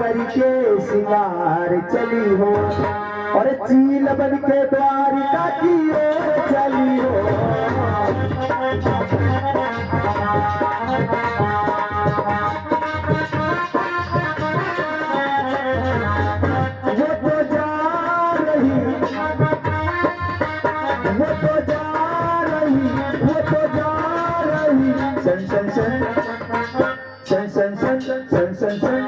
करके सिंगार चली हो, और चील बन के द्वारिका की ओर चली हो। वो तो जा रही, वो तो जा रही, वो तो जा रही, सन सन सन सन सन सन सन सन सन,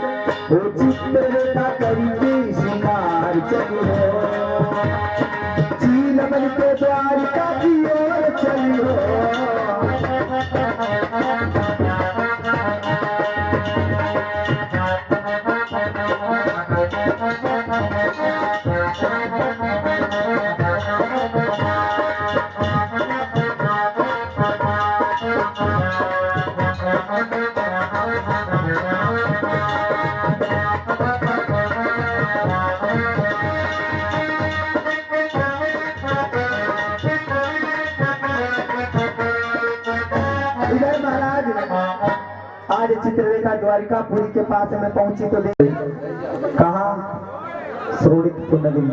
वो चित्ररेखा करके सिंगार चली हो, चील बन के द्वारिका की ओर चली हो। इधर महाराज आज चित्ररेखा द्वारिकापुरी के पास में पहुंची तो कहा श्रोणितपुर नगरी।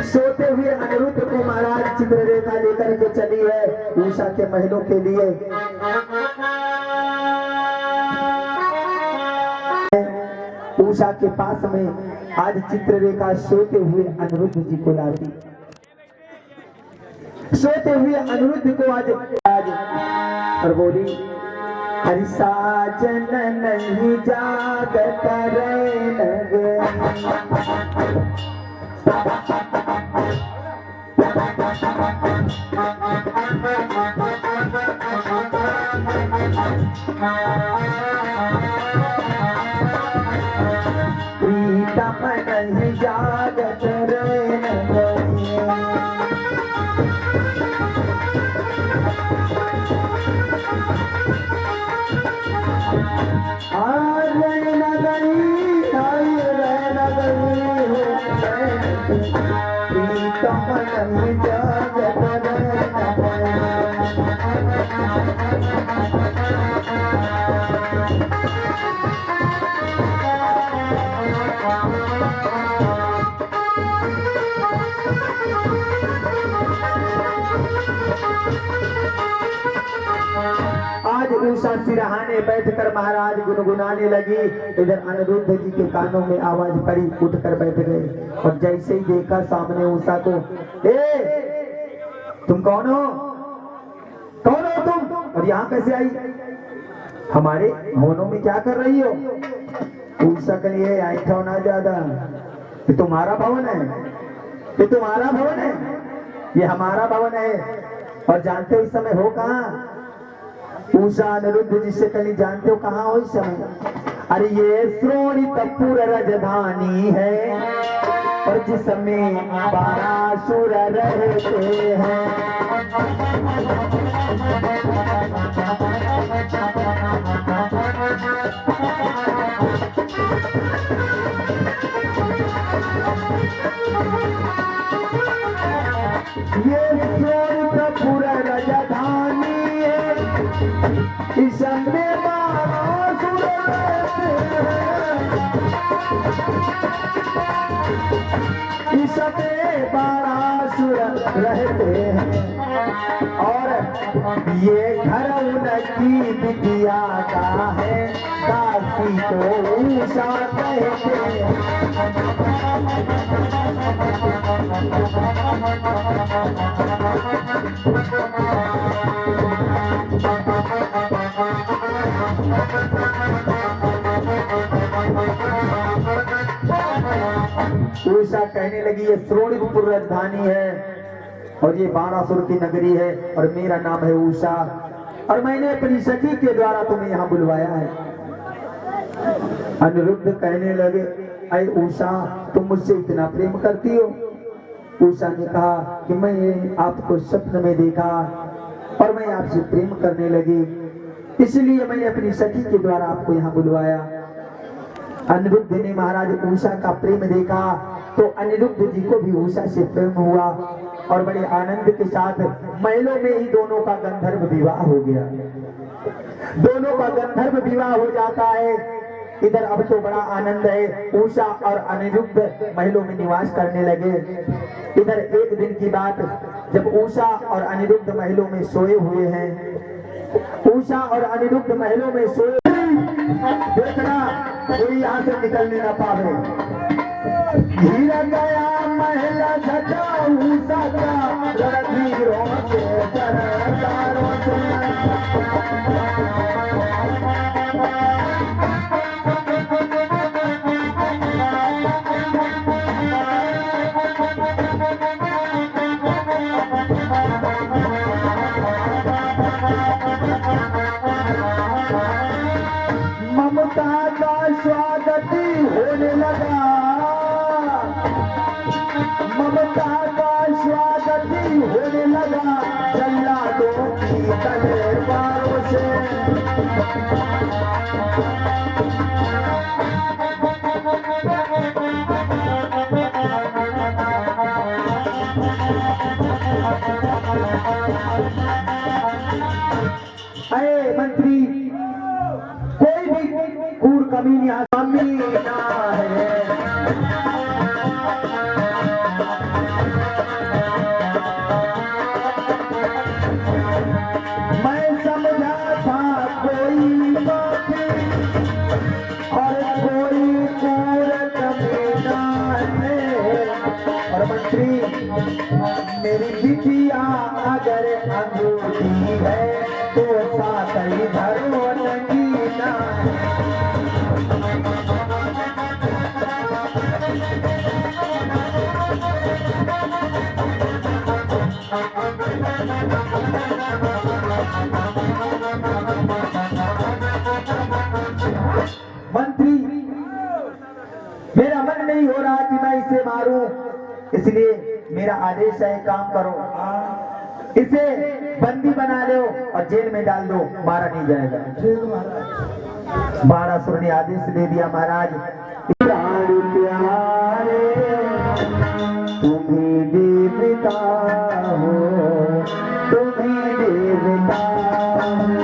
सोते हुए अनिरुद्ध को महाराज चित्ररेखा लेकर के चली है उषा के महलों के लिए। उषा के पास में आज चित्ररेखा सोते हुए अनिरुद्ध जी को लाती, सोते हुए अनिरुद्ध को आज और बोली, हरि साजन नहीं जागत रहे प्रीतम नहीं जागत रहे। आज उषा सिरहाने बैठकर महाराज गुनगुनाने लगी। इधर अनिरुद्ध जी के कानों में आवाज पड़ी, उठकर बैठ गए और जैसे ही देखा सामने उषा को, तुम कौन हो, कौन हो तुम, और यहाँ कैसे आई, हमारे भवनों में क्या कर रही हो? उषा के लिए आई था ना ज्यादा, ये तुम्हारा भवन है, ये तुम्हारा भवन है, ये हमारा भवन है। और जानते हो इस समय हो कहाँ? उषा अनिरुद्ध जिससे कली जानते हो कहाँ हो इस समय? अरे ये श्रोणितपुर राजधानी है और जिसमें 12 असुर रहते हैं। ये श्रोणितपुर राजधानी है, इसमें 12 असुर रहते हैं, इसमें 12 असुर रहते हैं। और ये घर उनकी विद्या का है, काशी को उषा कहते हैं। उषा कहने लगी ये श्रोणितपुर राजधानी है और ये 12 असुर की नगरी है और मेरा नाम है उषा और मैंने अपनी सखी के द्वारा तुम्हें यहाँ बुलवाया है। अनिरुद्ध कहने लगे, अरे उषा तुम मुझसे इतना प्रेम करती हो? उषा ने कहा कि मैंने आपको स्वप्न में देखा और मैं आपसे प्रेम करने लगी, इसलिए मैंने अपनी सखी के द्वारा आपको यहाँ बुलवाया। अनिरुद्ध ने महाराज उषा का प्रेम देखा तो अनिरुद्ध जी को भी उषा से प्रेम हुआ और बड़े आनंद के साथ महलों में ही दोनों का गंधर्व विवाह हो गया। दोनों का गंधर्व विवाह हो जाता है। इधर अब तो बड़ा आनंद है। उषा और अनिरुद्ध महलों में निवास करने लगे। इधर एक दिन की बात, जब उषा और अनिरुद्ध महलों में सोए हुए हैं, उषा और अनिरुद्ध महलों में सोए, देखना कोई यहाँ से निकलने न पावे। गिर गया महल सजा उषा का, रणधीरों के चरणों ममता का स्वागत होने लगा, ममता का स्वागत होने लगा जल्लादों की तलवारों से। अरे मंत्री, कोई भी कूड़ कमीनी कमीना है। मैं समझा था कोई बात और कोई कूड़ कमीना है। और मंत्री, मेरी बिटिया अगर अंगूठी है तो साथ ही धरो नगीना। मंत्री, मेरा मन नहीं हो रहा कि मैं इसे मारूं, इसलिए मेरा आदेश है, काम करो, इसे बंदी बना लो और जेल में डाल दो, मारा नहीं जाएगा। बाणासुर ने आदेश दे दिया, महाराज प्यारे तुम्ही देवता हो, तुम्ही देवता हो।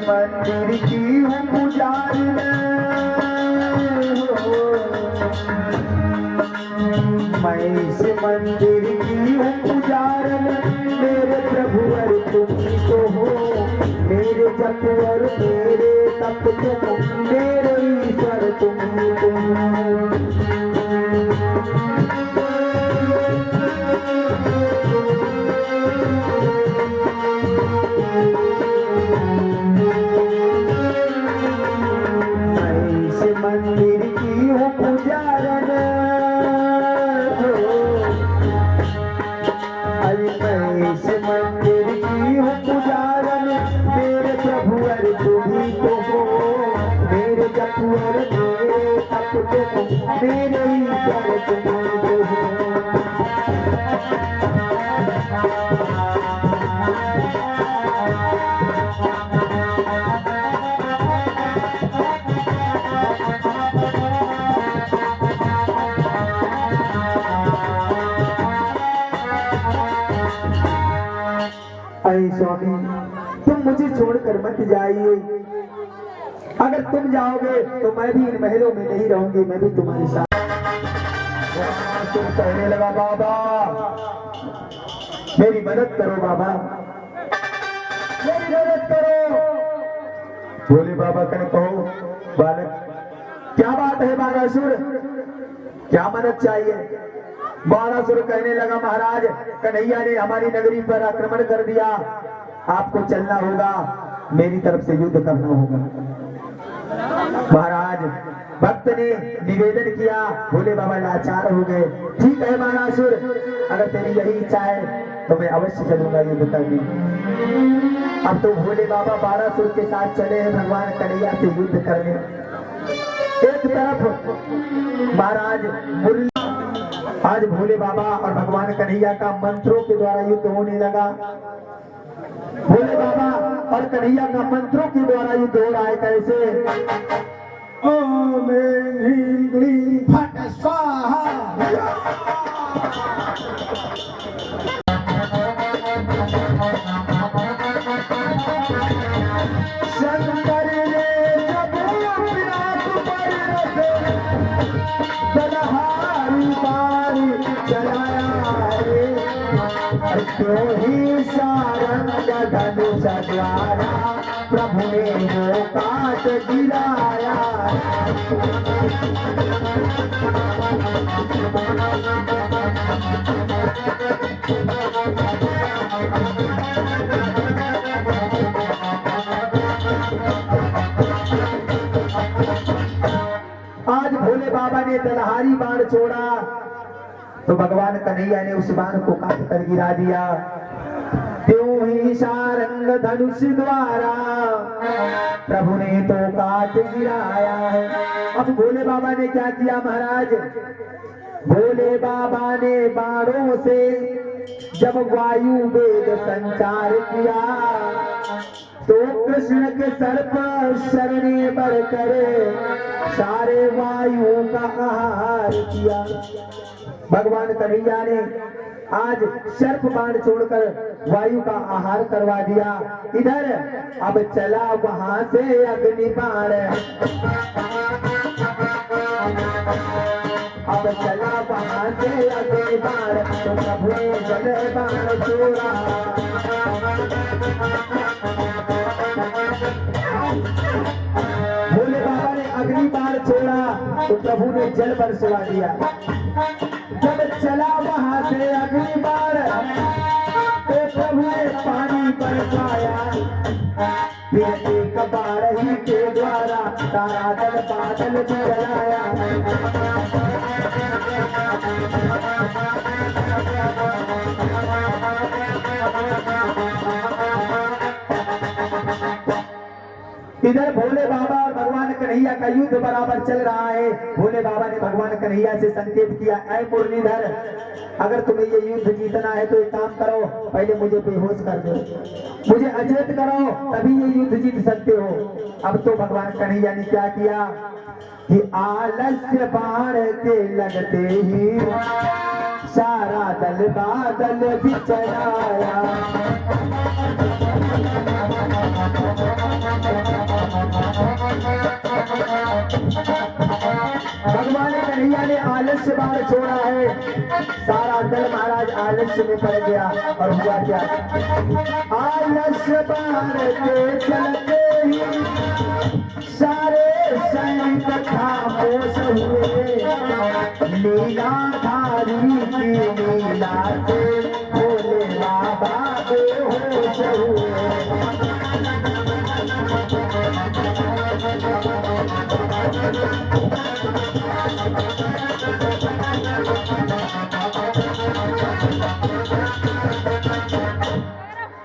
मंदिर की हूँ पुजारी, मैं इस मंदिर की हूँ पुजारन, मेरे प्रभुवर तुम तो हो, मेरे जपवर मेरे तप तुम, मेरे ईश्वर तुम। मंदिर की हूँ पुजारन, मैं इस मंदिर की हूँ पुजारन, मेरे प्रभुवर तुम्ही तो हो, मेरे जपवर मेरे तप तुम, मेरे ईश्वर तुम्ही तो हो। अरे स्वामी, तुम मुझे छोड़कर मत जाइए, अगर तुम जाओगे तो मैं भी इन महलों में नहीं रहूंगी, मैं भी तुम्हारे साथ। तुम कहने लगा, बाबा मेरी मदद करो, बाबा मेरी मदद करो। बोले बाबा कने कहो बालक, क्या बात है बाणासुर? क्या मदद चाहिए? बाणासुर कहने लगा, महाराज कन्हैया ने हमारी नगरी पर आक्रमण कर दिया, आपको चलना होगा, मेरी तरफ से युद्ध करना होगा। महाराज भक्त ने निवेदन किया, भोले बाबा लाचार हो गए। ठीक है बाणासुर, अगर तेरी यही इच्छा है तो मैं अवश्य चलूंगा युद्ध करने। अब तो भोले बाबा बाणासुर के साथ चले हैं भगवान कन्हैया से युद्ध करने। एक तरफ महाराज मुरली, आज भोले बाबा और भगवान कन्हैया का मंत्रों के द्वारा युद्ध होने लगा। भोले बाबा और कन्हैया का मंत्रों के द्वारा युद्ध हो रहा है। कैसे? ओम ह्रीं क्लीं फट स्वाहा। शंकर ने जब अपना तलहारी बारी चलाया रे, क्यों ही सारंग धनुष द्वारा प्रभु ने वो काट गिराया। आज भोले बाबा ने तलहारी बाण छोड़ा तो भगवान कन्हैया ने उस बाण को काट कर गिरा दिया। त्यों ही सारंग धनुष द्वारा प्रभु ने तो काट गिराया है। अब भोले बाबा ने क्या किया महाराज? भोले बाबा ने बाणों से जब वायु वेग संचार किया तो कृष्ण के सर पर शरणे बढ़कर सारे वायु का आहार किया। भगवान कन्हैया ने आज सर्प बाण छोड़कर वायु का आहार करवा दिया। इधर अब चला वहां से अग्नि बाण, अब चला वहां से अग्नि बाण, तो प्रभु ने जल बाण छोड़ा। भोले बाबा ने अग्नि बाण छोड़ा तो प्रभु ने जल बरसवा दिया। जब चला वहां से अग्नि बाण तो प्रभु ने पानी बरसाया। फिर एक बार ही के द्वारा तारा दल बादल जलाया। इधर भोले बाबा और भगवान कन्हैया का युद्ध बराबर चल रहा है। भोले बाबा ने भगवान कन्हैया से संकेत किया, ऐ मुरलीधर, अगर तुम्हें ये युद्ध जीतना है तो एक काम करो, पहले मुझे बेहोश कर दो, मुझे अचेत करो, तभी ये युद्ध जीत सकते हो। अब तो भगवान कन्हैया ने क्या किया कि आलस्य बाण के लगते ही सारा दल बादल बिछड़ाया। भगवान कन्हैया ने आलस्य बाण छोड़ा है, सारा दल महाराज आलस्य में पड़ गया। और हुआ क्या? आलस्य बाण के चलते ही सारे सैनिक खामोश हुए। लीलाधारी की लीला से भोले बाबा बेहोश हुए।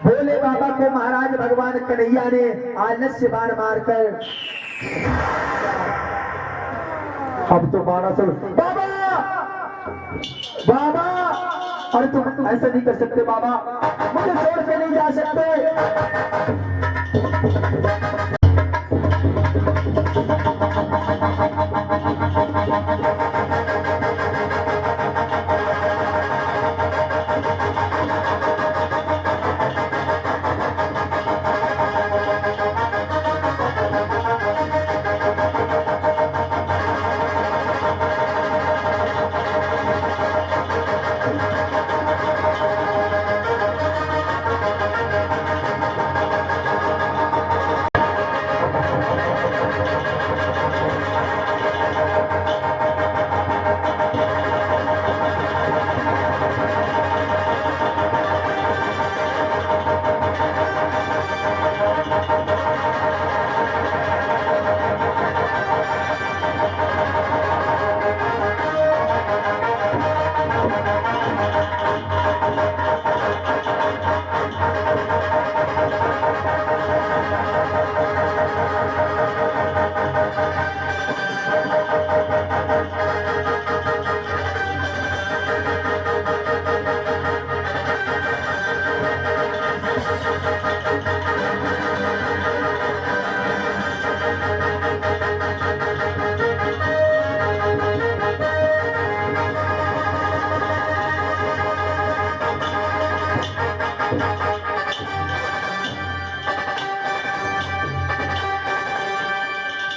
भोले बाबा को महाराज भगवान कन्हैया ने आलस्य बाण मारकर, अब तो बाणासुर, बाबा बाबा, अरे तुम ऐसा नहीं कर सकते बाबा, मुझे छोड़ के नहीं जा सकते।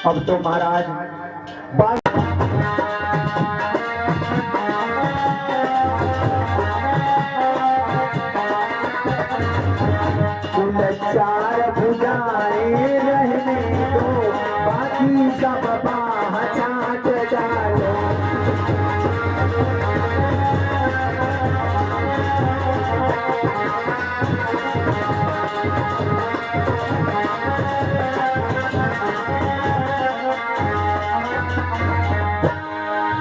अब तो महाराज बात चार भुजाएं रहने दो, बाकी सब बाह चाट डालो।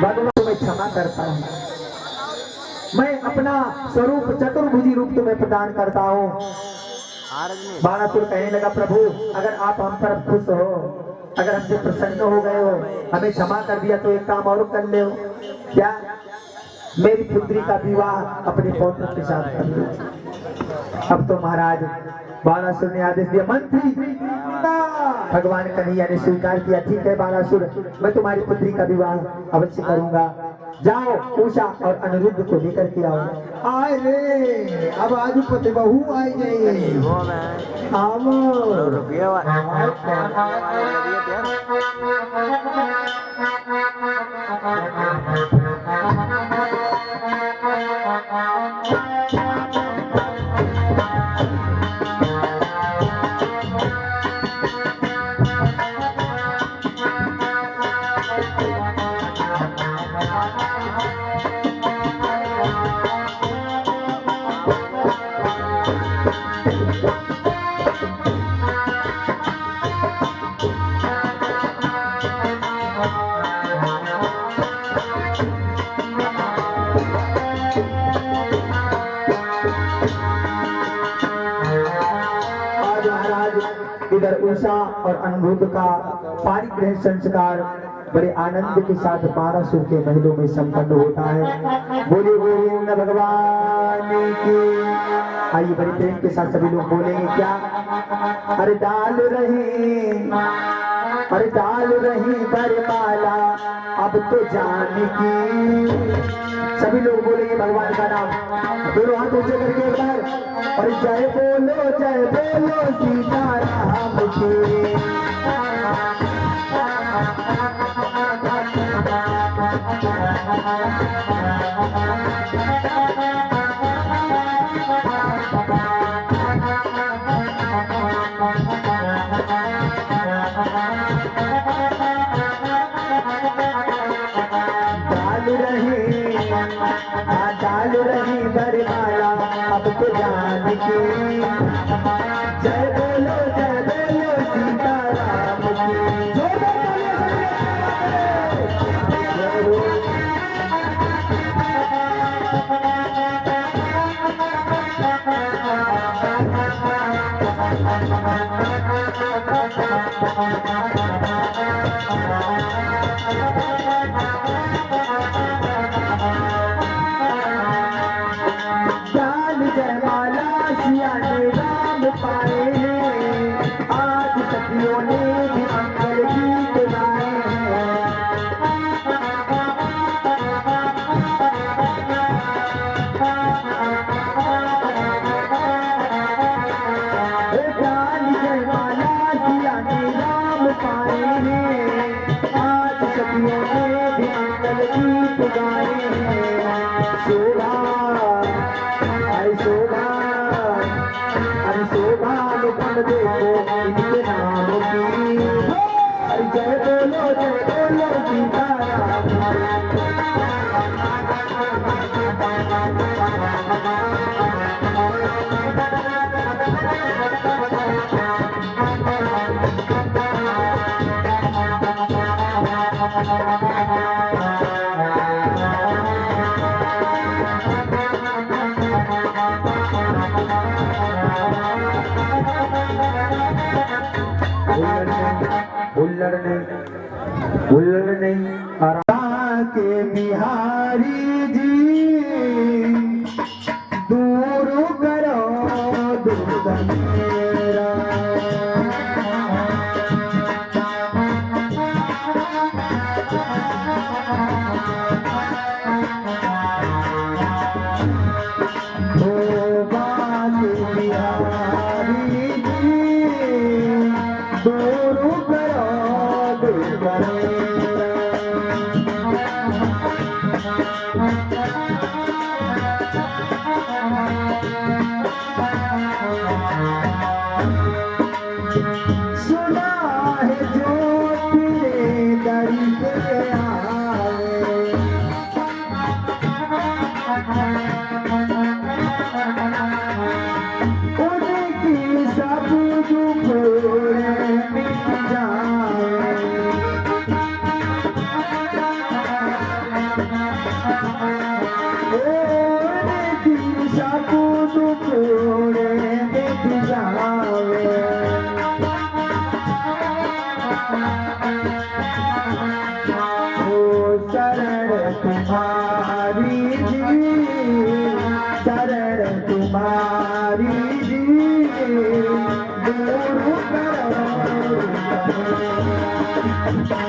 भगवान तुम्हें क्षमा करता हूँ, मैं अपना स्वरूप चतुर्भुजी रूप तुम्हें प्रदान करता हूँ। बाणासुर कहने लगा, प्रभु अगर आप हम पर खुश हो, अगर हमसे प्रसन्न हो गए हो, हमें क्षमा कर दिया, तो एक काम और कर ले हो क्या, मेरी पुत्री का विवाह अपने पौत्र के साथ कर लो। अब तो महाराज बाणासुर ने आदेश दिया, मंत्री भगवान कन्हैया ने स्वीकार किया, ठीक है बाणासुर, मैं तुम्हारी पुत्री का विवाह अवश्य करूंगा। जाओ उषा और अनिरुद्ध को लेकर के आओ। आए रे, अब आज पति बहू आई जाइए। इधर उषा और अनिरुद्ध का पारिग्रह संस्कार बड़े आनंद के साथ बाणासुर के महलों में संपन्न होता है। बोले गोविंद भगवान की। आइए बड़े प्रेम के साथ सभी लोग बोलेंगे क्या, अरे डाल रही बरमाला अब तो जान की। सभी लोग बोलेंगे भगवान का नाम, दोनों हाथ ऊंचे करके एक बार, और जय बोलो सीताराम की। डाल रही बरमाला अब तो जान की। जय बोलो सीताराम की। राम पाए हैं, आज सखियों ने भी मंगल गीत गाए हैं। जयमाला सिया ने राम पाए हैं, आज सखियों ने भी मंगल गीत गाए हैं। शोभा देखो इनके नाम की। जय बोलो सीताराम। हुल्लड़ नहीं के बिहारी जी, दूर करो दुर्ग मेरा। बात सुना है जो तेरे दर पे आए, उनकी सब दुख मिट जाए। उनकी सब दुख मिट जाए। शरण तुम्हारी जी, शरण तुम्हारी जी, दूर करो।